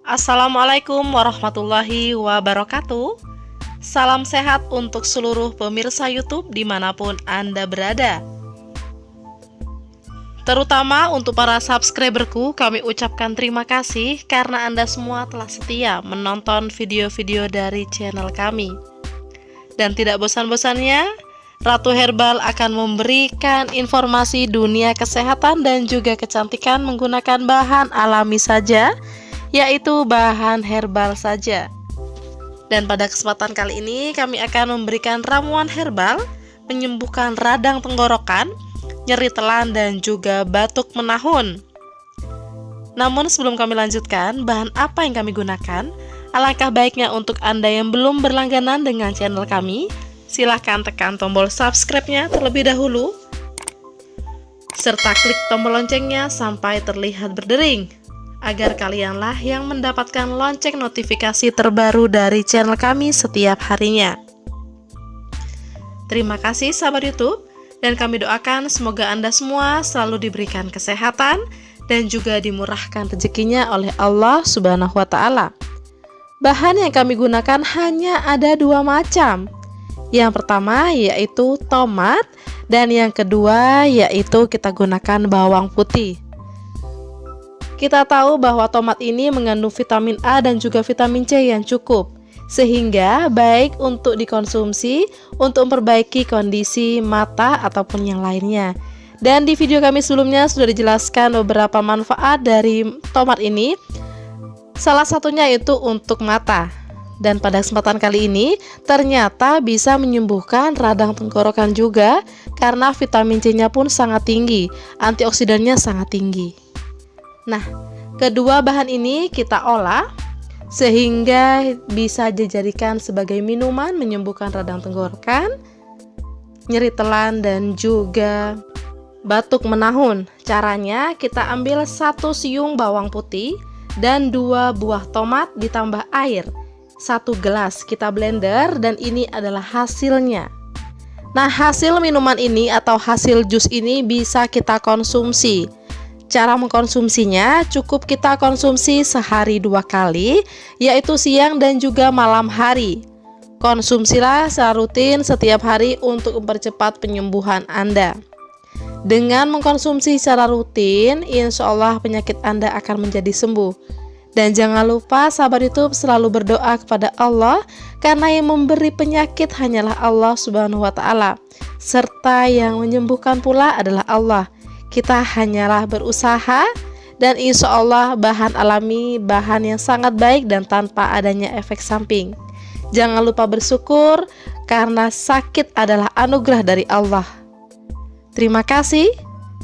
Assalamualaikum warahmatullahi wabarakatuh. Salam sehat untuk seluruh pemirsa YouTube dimanapun Anda berada. Terutama untuk para subscriberku, kami ucapkan terima kasih karena Anda semua telah setia menonton video-video dari channel kami. Dan tidak bosan-bosannya, Ratu Herbal akan memberikan informasi dunia kesehatan dan juga kecantikan menggunakan bahan alami saja, yaitu bahan herbal saja. Dan pada kesempatan kali ini kami akan memberikan ramuan herbal menyembuhkan radang tenggorokan, nyeri telan dan juga batuk menahun. Namun sebelum kami lanjutkan bahan apa yang kami gunakan, alangkah baiknya untuk Anda yang belum berlangganan dengan channel kami, silahkan tekan tombol subscribe-nya terlebih dahulu serta klik tombol loncengnya sampai terlihat berdering, agar kalianlah yang mendapatkan lonceng notifikasi terbaru dari channel kami setiap harinya. Terima kasih sahabat YouTube, dan kami doakan semoga Anda semua selalu diberikan kesehatan dan juga dimurahkan rezekinya oleh Allah Subhanahu wa Ta'ala. Bahan yang kami gunakan hanya ada 2 macam. Yang pertama yaitu tomat, dan yang kedua yaitu kita gunakan bawang putih. Kita tahu bahwa tomat ini mengandung vitamin A dan juga vitamin C yang cukup, sehingga baik untuk dikonsumsi untuk memperbaiki kondisi mata ataupun yang lainnya. Dan di video kami sebelumnya sudah dijelaskan beberapa manfaat dari tomat ini. Salah satunya itu untuk mata. Dan pada kesempatan kali ini ternyata bisa menyembuhkan radang tenggorokan juga, karena vitamin C-nya pun sangat tinggi, antioksidannya sangat tinggi. Nah, kedua bahan ini kita olah sehingga bisa dijadikan sebagai minuman menyembuhkan radang tenggorokan, nyeri telan dan juga batuk menahun. Caranya kita ambil 1 siung bawang putih dan 2 buah tomat ditambah air 1 gelas, kita blender dan ini adalah hasilnya. Nah, hasil minuman ini atau hasil jus ini bisa kita konsumsi. Cara mengkonsumsinya cukup kita konsumsi sehari 2 kali, yaitu siang dan juga malam hari. Konsumsilah secara rutin setiap hari untuk mempercepat penyembuhan Anda. Dengan mengkonsumsi secara rutin, insya Allah penyakit Anda akan menjadi sembuh. Dan jangan lupa sahabat YouTube selalu berdoa kepada Allah, karena yang memberi penyakit hanyalah Allah Subhanahu wa Ta'ala, serta yang menyembuhkan pula adalah Allah. Kita hanyalah berusaha, dan insya Allah bahan alami, bahan yang sangat baik dan tanpa adanya efek samping. Jangan lupa bersyukur, karena sakit adalah anugerah dari Allah. Terima kasih.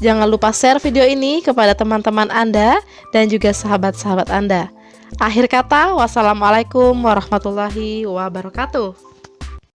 Jangan lupa share video ini kepada teman-teman Anda dan juga sahabat-sahabat Anda. Akhir kata, wassalamualaikum warahmatullahi wabarakatuh.